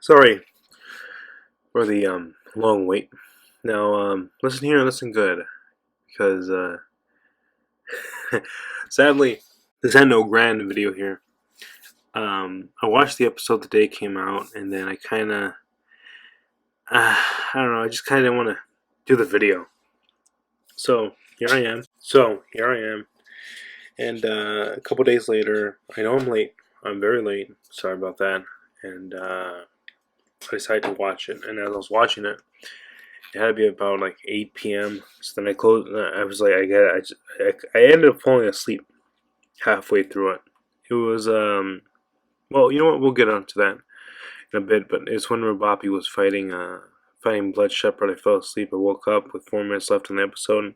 Sorry for the long wait. Now listen here and listen good, because sadly this had no grand video here. I watched the episode the day it came out, and then I kind of I don't know. I just kind of want to do the video. So here I am. And a couple days later, I know I'm late. I'm very late. Sorry about that. And I decided to watch it. And as I was watching it, it had to be about like 8 p.m. So then I closed. I was like, I ended up falling asleep halfway through it. It was well, you know what? We'll get onto that in a bit. But it's when Roboppi was fighting Blood Shepherd. I fell asleep. I woke up with 4 minutes left in the episode,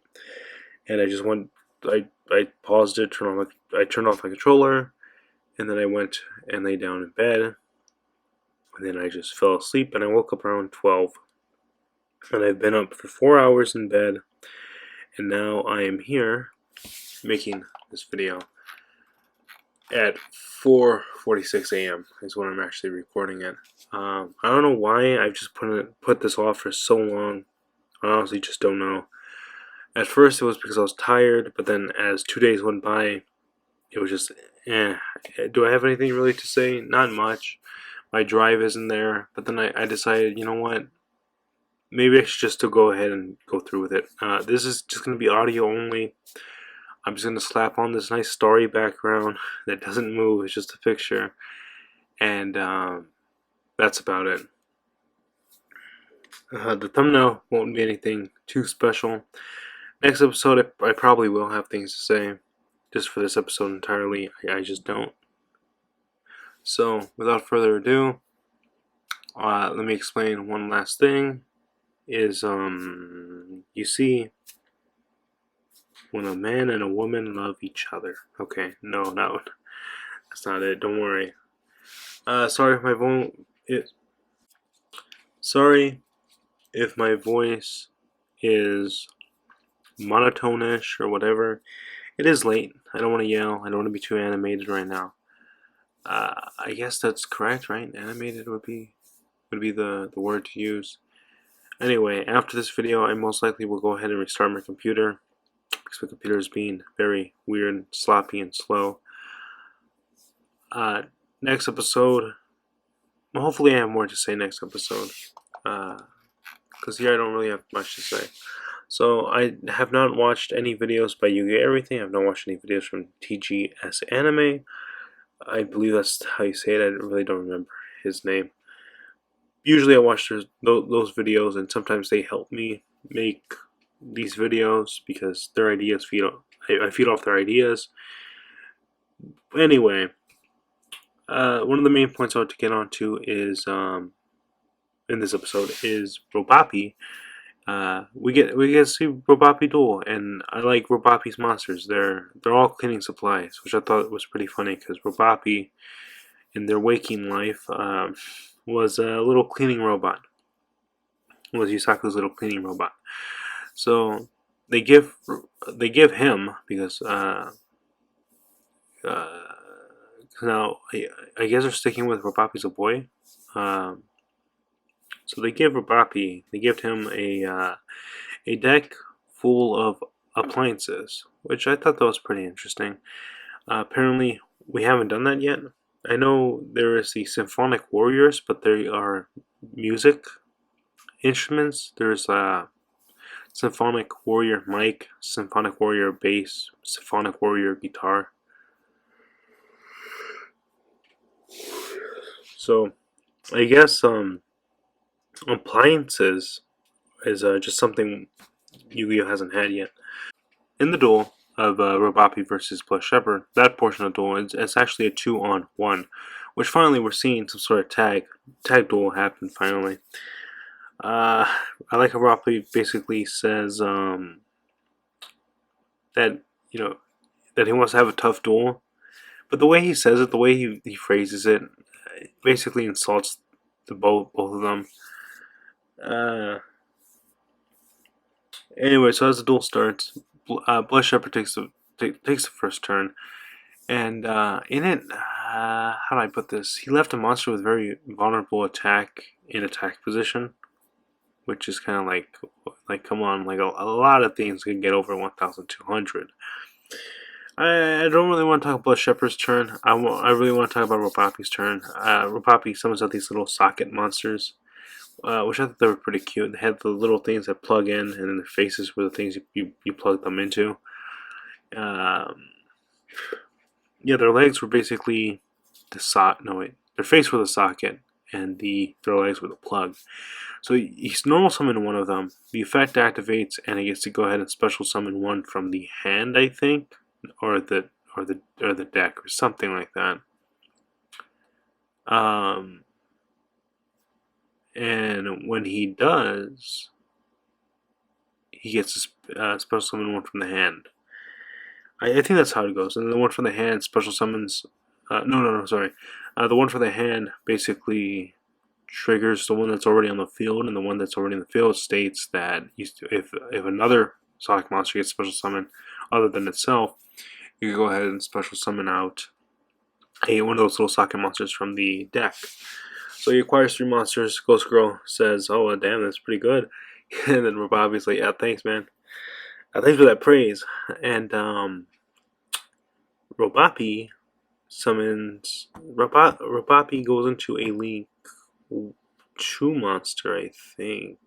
and I just went. I paused it. I turned off my controller, and then I went and lay down in bed. And then I just fell asleep, and I woke up around 12. And I've been up for 4 hours in bed, and now I am here making this video at 4:46 a.m. is when I'm actually recording it. I don't know why I've just put this off for so long. I honestly just don't know. At first it was because I was tired, but then as 2 days went by, it was just, do I have anything really to say? Not much. My drive isn't there, but then I decided, you know what? Maybe I should just go ahead and go through with it. This is just going to be audio only. I'm just going to slap on this nice starry background that doesn't move. It's just a picture. And that's about it. The thumbnail won't be anything too special. Next episode, I probably will have things to say. Just for this episode entirely, I just don't. So, without further ado, let me explain one last thing. You see, when a man and a woman love each other. Okay, no, that's not it. Don't worry. Sorry if my voice is monotone-ish or whatever. It is late. I don't want to yell. I don't want to be too animated right now. I guess that's correct, right? Animated would be the word to use. Anyway, after this video, I most likely will go ahead and restart my computer because my computer is being very weird, sloppy, and slow. Next episode, well, hopefully I have more to say next episode, because here I don't really have much to say. So I have not watched any videos by Yugi Everything. I've not watched any videos from TGS Anime. I believe that's how you say it. I really don't remember his name. Usually I watch those videos, and sometimes they help me make these videos because their ideas I feed off their ideas. Anyway, one of the main points I want to get onto is in this episode is Roboppi. We get to see Roboppi duel, and I like Roboppi's monsters. They're all cleaning supplies, which I thought was pretty funny because Roboppi, in their waking life, was a little cleaning robot. Was Yusaku's little cleaning robot. So they give him, because now I guess they're sticking with Roboppi's a boy. So they give him a deck full of appliances, which I thought that was pretty interesting. Apparently, we haven't done that yet. I know there is the Symphonic Warriors, but they are music instruments. There's Symphonic Warrior mic, Symphonic Warrior bass, Symphonic Warrior guitar. So, I guess appliances is just something Yu-Gi-Oh hasn't had yet. In the duel of Roboppi versus Blood Shepherd, that portion of the duel it's actually a 2-on-1, which finally we're seeing some sort of tag duel happen finally. I like how Roboppi basically says that that he wants to have a tough duel, but the way he says it, the way he phrases it, basically insults both of them. Anyway, so as the duel starts, Blood Shepherd takes the first turn, and in it, how do I put this? He left a monster with very vulnerable attack position, which is kind of like come on, like a lot of things can get over 1,200. I don't really want to talk about Shepard's turn. I really want to talk about Roboppi's turn. Roboppi summons out these little socket monsters, which I thought they were pretty cute. They had the little things that plug in, and then their faces were the things you plug them into. Yeah, their legs were basically their face was the socket, and their legs were the plug. So he's normal summon one of them. The effect activates, and he gets to go ahead and special summon one from the hand, I think, or the deck, or something like that. And when he does, he gets to special summon one from the hand. I think that's how it goes. And the one from the hand special summons. Sorry. The one from the hand basically triggers the one that's already on the field, and the one that's already in the field states that if another socket monster gets special summoned other than itself, you can go ahead and special summon out one of those little socket monsters from the deck. So he acquires 3 monsters. Ghost Girl says, "Oh damn, that's pretty good." And then Roboppi's like, "Yeah, thanks, man. Thanks for that praise." And Roboppi summons. Roboppi goes into a Link 2 monster, I think.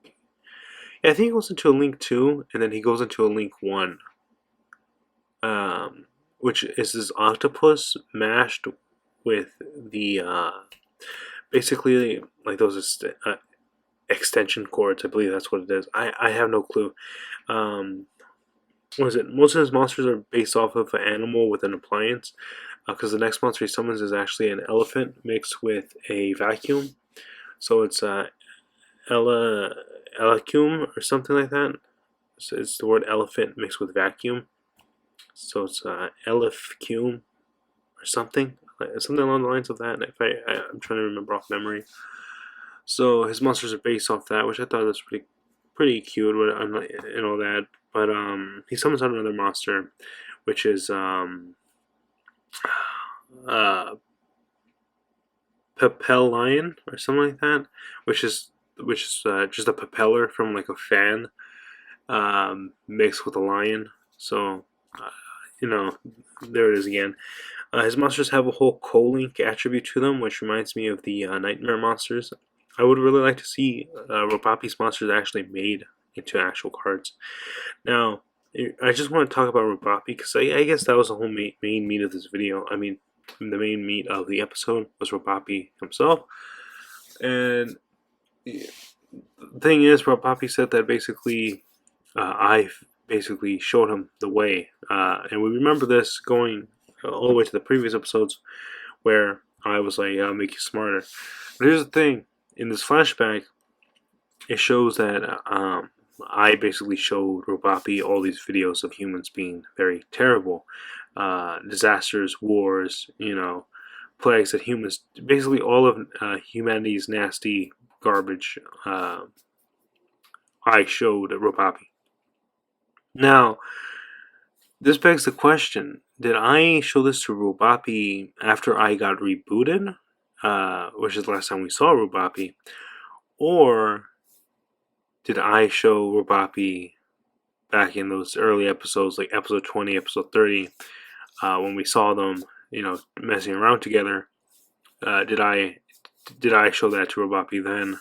Yeah, I think he goes into a Link 2, and then he goes into a Link 1. Which is this octopus mashed with the basically like those extension cords. I believe that's what it is. I have no clue. What is it? Most of his monsters are based off of an animal with an appliance, because the next monster he summons is actually an elephant mixed with a vacuum. So it's Elacum or something like that. So it's the word elephant mixed with vacuum. So it's Elifcum or something along the lines of that. If I'm trying to remember off memory. So his monsters are based off that, which I thought was pretty cute and all that. But he summons out another monster, which is Papel Lion or something like that, which is just a propeller from like a fan mixed with a lion. So there it is again. His monsters have a whole co-link attribute to them, which reminds me of the Nightmare monsters. I would really like to see Roboppi's monsters actually made into actual cards. Now, I just want to talk about Roboppi because I guess that was the whole main meat of this video. I mean, the main meat of the episode was Roboppi himself. And the thing is, Roboppi said that basically I basically showed him the way. And we remember this going all the way to the previous episodes where I was like, I'll make you smarter. But here's the thing. In this flashback, it shows that I basically showed Roboppi all these videos of humans being very terrible. Disasters, wars, plagues that humans, basically all of humanity's nasty garbage, I showed Roboppi. Now, this begs the question, did I show this to Roboppi after I got rebooted, which is the last time we saw Roboppi, or did I show Roboppi back in those early episodes, like episode 20, episode 30, when we saw them, messing around together? Did I show that to Roboppi then?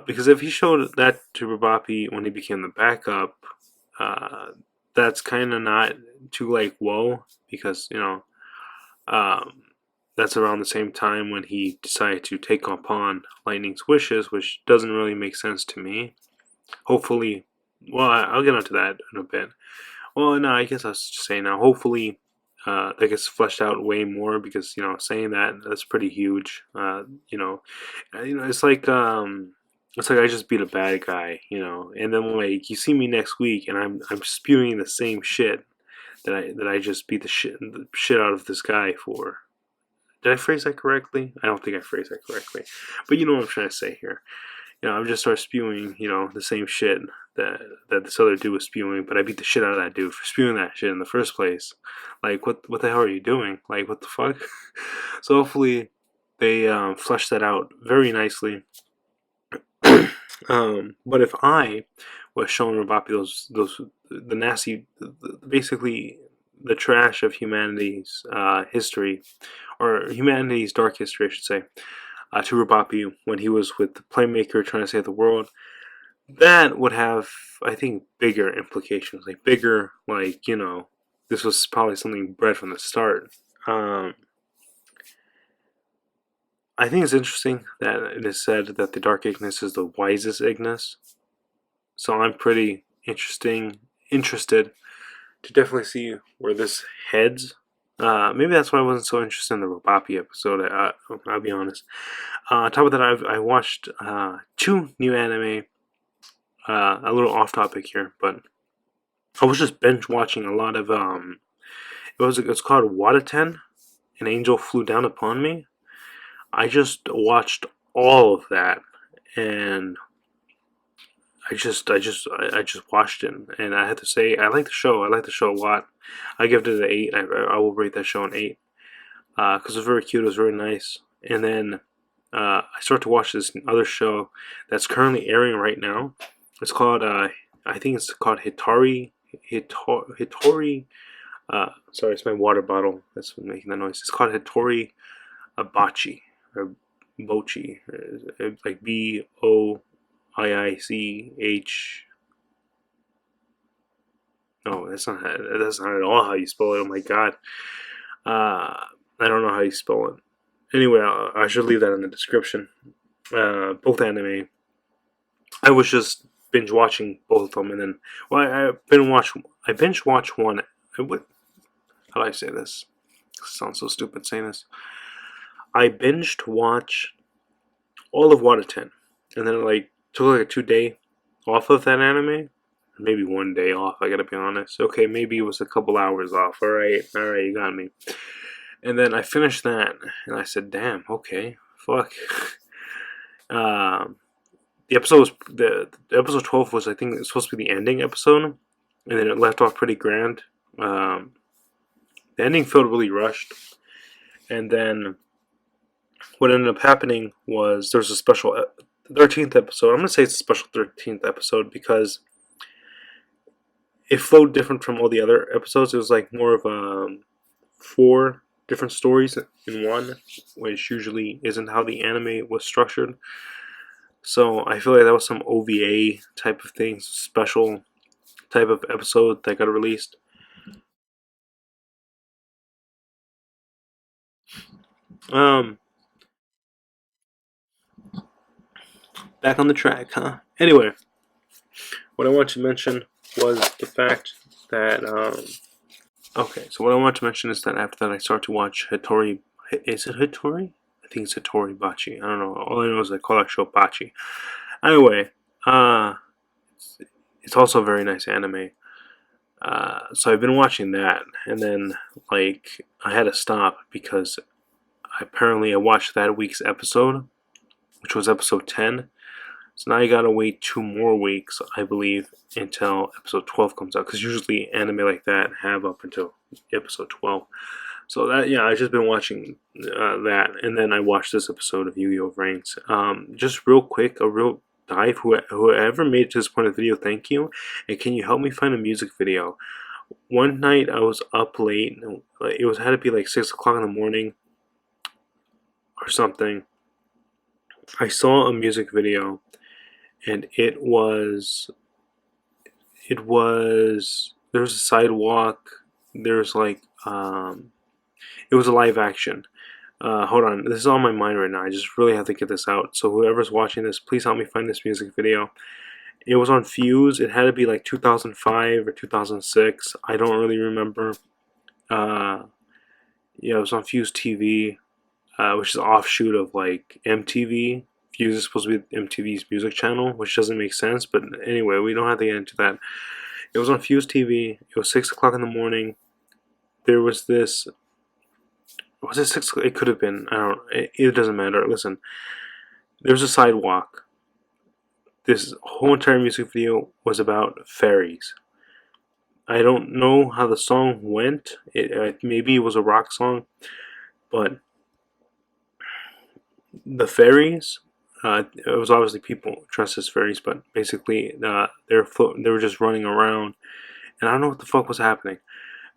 Because if he showed that to Roboppi when he became the backup, that's kind of not too like whoa, because that's around the same time when he decided to take upon Lightning's wishes, which doesn't really make sense to me. Hopefully, well, I'll get onto that in a bit. Well, no, I guess I was just saying now. Hopefully, that gets fleshed out way more, because saying that's pretty huge. It's like I just beat a bad guy, and then like you see me next week and I'm spewing the same shit that I just beat the shit out of this guy for. Did I phrase that correctly? I don't think I phrased that correctly, but you know what I'm trying to say here. I would just start spewing, the same shit that this other dude was spewing. But I beat the shit out of that dude for spewing that shit in the first place. Like, what the hell are you doing? Like, what the fuck? So hopefully they flesh that out very nicely. But if I was showing Roboppi those the nasty, basically the trash of humanity's history, or humanity's dark history, I should say, to Roboppi when he was with the Playmaker trying to save the world, that would have, I think, bigger implications. Like, bigger, like, this was probably something bred from the start. I think it's interesting that it is said that the Dark Ignis is the wisest Ignis. So I'm pretty interested to definitely see where this heads. Maybe that's why I wasn't so interested in the Roboppi episode. I'll be honest. On top of that, I watched 2 new anime. A little off topic here, but I was just binge watching a lot of it's called Wataten, An Angel Flew Down Upon Me. I just watched all of that, and I just watched it, and I had to say I like the show. I like the show a lot. I give it an 8. I will rate that show an 8 because it was very cute. It was very nice. And then I start to watch this other show that's currently airing right now. It's called I think it's called Hitori. Sorry, it's my water bottle that's making that noise. It's called Hitori Bachi or Bochi, like BOIICH. No, that's not at all how you spell it. Oh my god, I don't know how you spell it. Anyway, I should leave that in the description. Both anime. I was just binge watching both of them, and then I binge watch one. How do I say this? It sounds so stupid saying this. I binged watch all of Wataten, and then took like a 2-day off of that anime. Maybe 1 day off, I gotta be honest. Okay, maybe it was a couple hours off. Alright, you got me. And then I finished that, and I said, damn, okay, fuck. The episode 12 was, I think, it's supposed to be the ending episode, and then it left off pretty grand. The ending felt really rushed, and then what ended up happening was there's a special 13th episode. I'm gonna say it's a special 13th episode because it flowed different from all the other episodes. It was like more of 4 different stories in one, which usually isn't how the anime was structured. So I feel like that was some OVA type of thing, special type of episode that got released. Back on the track, huh? Anyway, what I want to mention was the fact that okay, so what I want to mention is that after that I start to watch Hitori. Is it Hitori? I think it's Hitori Bachi. I don't know. All I know is I call that show Bachi. Anyway, it's also a very nice anime. So I've been watching that, and then I had to stop because apparently I watched that week's episode, which was episode 10. So now you gotta wait 2 more weeks, I believe, until episode 12 comes out. Because usually anime like that have up until episode 12. So that, yeah, I've just been watching that, and then I watched this episode of Yu-Gi-Oh! Vrains. Just real quick, a real dive. Whoever made it to this point of the video, thank you. And can you help me find a music video? One night I was up late. It had to be like 6 o'clock in the morning or something. I saw a music video, and it was there was a sidewalk. There's it was a live action. Hold on, this is on my mind right now. I just really have to get this out. So whoever's watching this, please help me find this music video. It was on Fuse. It had to be like 2005 or 2006. I don't really remember. Yeah, it was on Fuse TV, which is an offshoot of MTV. Fuse is supposed to be MTV's music channel, which doesn't make sense. But anyway, we don't have to get into that. It was on Fuse TV. It was 6 o'clock in the morning. There was this. Was it 6? It could have been. I don't. It doesn't matter. Listen, there's a sidewalk, this whole entire music video was about fairies. I don't know how the song went. Maybe it was a rock song, but the fairies. It was obviously people dressed as fairies, but basically they were just running around, and I don't know what the fuck was happening.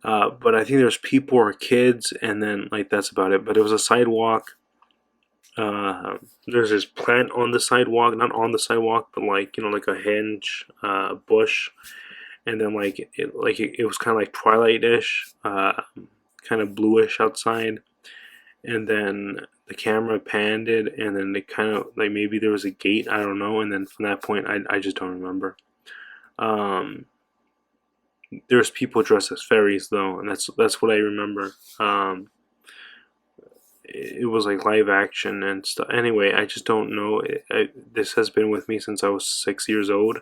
But I think there's people or kids, and then like that's about it. But it was a sidewalk. There's this plant on the sidewalk, not on the sidewalk, but like like a hinge, bush, and then it was kind of like twilight-ish, kind of bluish outside, and then the camera panned it, and then it kind of like maybe there was a gate, I don't know, and then from that point I just don't remember. There's people dressed as fairies though, and that's what I remember. It was like live action and stuff. Anyway, I just don't know. This has been with me since I was 6 years old.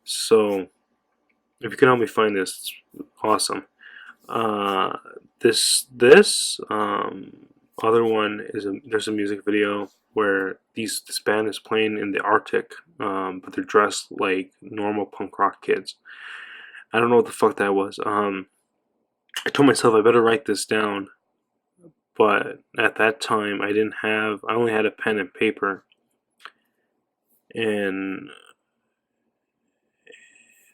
So if you can help me find this, it's awesome. This other one is there's a music video where this band is playing in the Arctic, but they're dressed like normal punk rock kids. I don't know what the fuck that was. I told myself I better write this down, but at that time I only had a pen and paper, and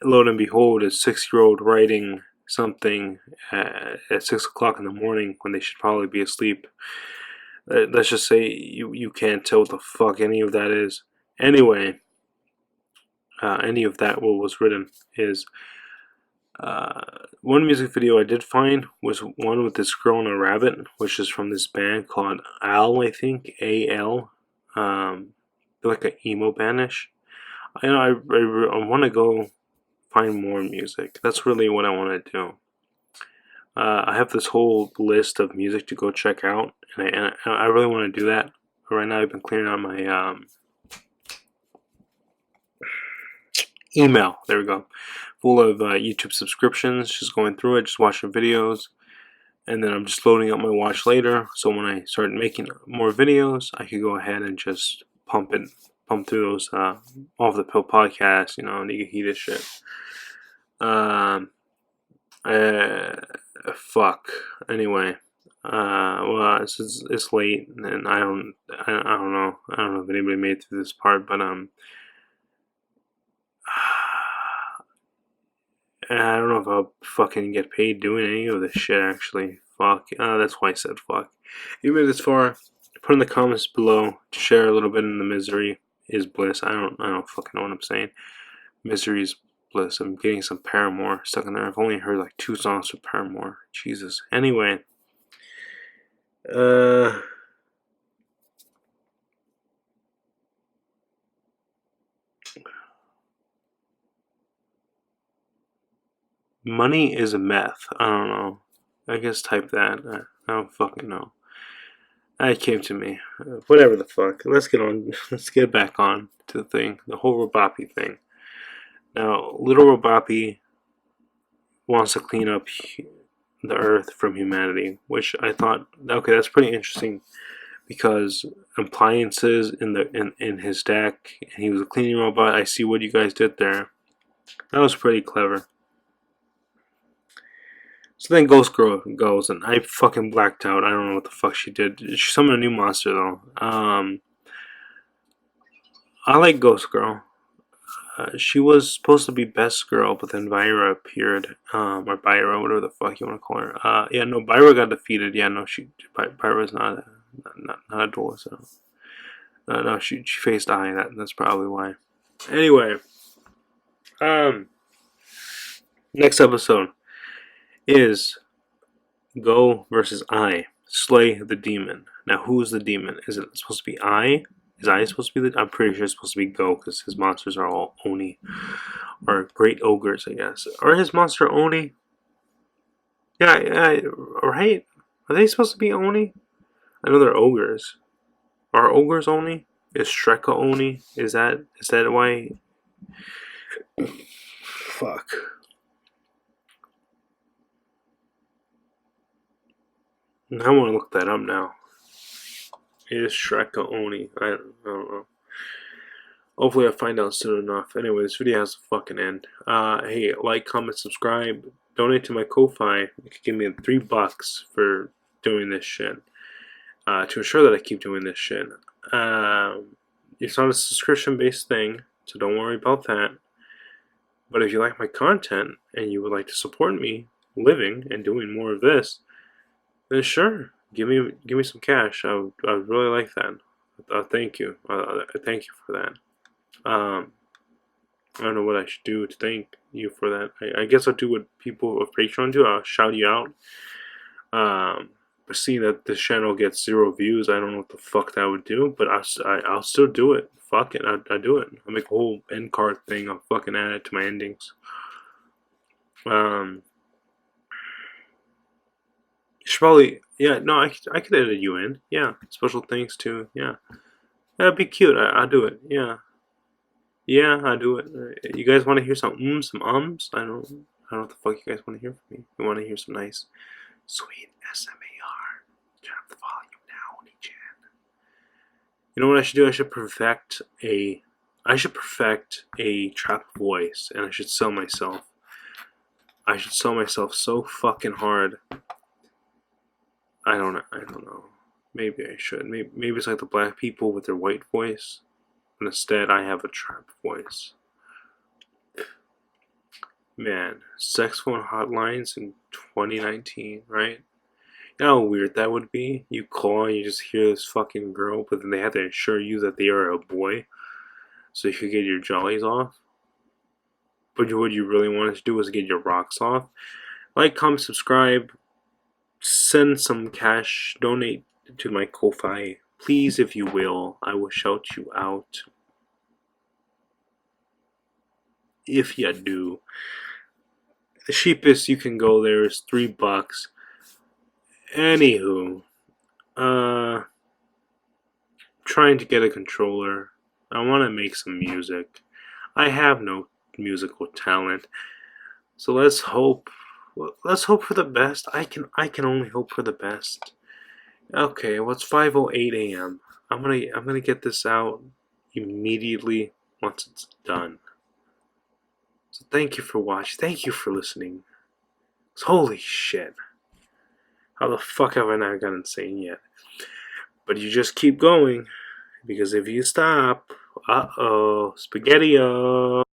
lo and behold, a 6-year-old writing something at 6 o'clock in the morning when they should probably be asleep. Let's just say you can't tell what the fuck any of that is. Anyway, any of that what was written is one music video I did find was one with this girl and a rabbit, which is from this band called Al, I think, A-L. They're like an emo bandish. I want to go find more music. That's really what I want to do. I have this whole list of music to go check out, and I really want to do that. But right now I've been clearing out my email. There we go. Full of YouTube subscriptions, just going through it, just watching videos, and then I'm just loading up my watch later, so when I start making more videos I could go ahead and just pump through those off the pill podcasts, and you can hear this shit. Fuck. Anyway, well, it's late, and I don't know if anybody made it through this part, but I don't know if I'll fucking get paid doing any of this shit, actually. Fuck. That's why I said fuck. If you made it this far, put in the comments below to share a little bit in the misery is bliss. I don't fucking know what I'm saying. Misery is bliss. I'm getting some Paramore stuck in there. I've only heard like 2 songs from Paramore. Jesus. Anyway. Money is a meth. I don't know. I guess type that. I don't fucking know. It came to me. Whatever the fuck. Let's get on. Let's get back on to the thing. The whole Roboppi thing. Now, little Roboppi wants to clean up the earth from humanity, which I thought, okay, that's pretty interesting, because appliances in his deck, and he was a cleaning robot. I see what you guys did there. That was pretty clever. So then Ghost Girl goes, and I fucking blacked out. I don't know what the fuck she did. She summoned a new monster though. I like Ghost Girl. She was supposed to be Best Girl, but then Vyra appeared, or Byra, whatever the fuck you want to call her. Yeah, no, Byra got defeated. Yeah, no, Byra's not a duel, so no, she faced I. That's probably why. Anyway, next episode is Go versus I. Slay the demon. Now, who's the demon? Is it supposed to be I? Is I supposed to be the... I'm pretty sure it's supposed to be Go, because his monsters are all Oni. Or great ogres, I guess. Or his monster Oni? Yeah, right? Are they supposed to be Oni? I know they're ogres. Are ogres Oni? Is Shreka Oni? Is that why... Fuck. I want to look that up now. Is Shreka Oni? I don't know. Hopefully I find out soon enough. Anyway, this video has to fucking end. Hey, like, comment, subscribe, donate to my Ko-Fi. You can give me $3 for doing this shit. To ensure that I keep doing this shit. It's not a subscription-based thing, so don't worry about that. But if you like my content and you would like to support me living and doing more of this, then sure, give me some cash. I would really like that. Thank you. Thank you for that. I don't know what I should do to thank you for that. I guess I'll do what people of Patreon do. I'll shout you out. But seeing that this channel gets 0 views, I don't know what the fuck that would do. But I'll still do it. Fuck it, I do it. I'll make a whole end card thing. I'll fucking add it to my endings. You should probably, yeah, no, I could edit you in. Yeah, special thanks to, yeah. That'd be cute. I'll do it. Yeah. Yeah, I do it. You guys want to hear some some ums? I don't know what the fuck you guys want to hear from me. You want to hear some nice, sweet SMAR. Turn up the volume now, Oni-chan. You know what I should do? I should perfect a trap voice, and I should sell myself. I should sell myself so fucking hard. I don't know. Maybe I should. Maybe it's like the black people with their white voice. But instead, I have a trap voice. Man, sex phone hotlines in 2019, right? You know how weird that would be? You call and you just hear this fucking girl, but then they have to assure you that they are a boy so you could get your jollies off. But what you really wanted to do was get your rocks off. Like, comment, subscribe, send some cash, donate to my Ko-Fi. Please, if you will, I will shout you out. If you do. The cheapest you can go there is $3. Anywho, trying to get a controller. I want to make some music. I have no musical talent, so let's hope. Let's hope for the best. I can only hope for the best. Okay, well, it's 5:08 a.m. I'm gonna get this out immediately once it's done. So thank you for watching. Thank you for listening. Holy shit. How the fuck have I not gotten insane yet? But you just keep going, because if you stop, uh-oh, spaghetti-o.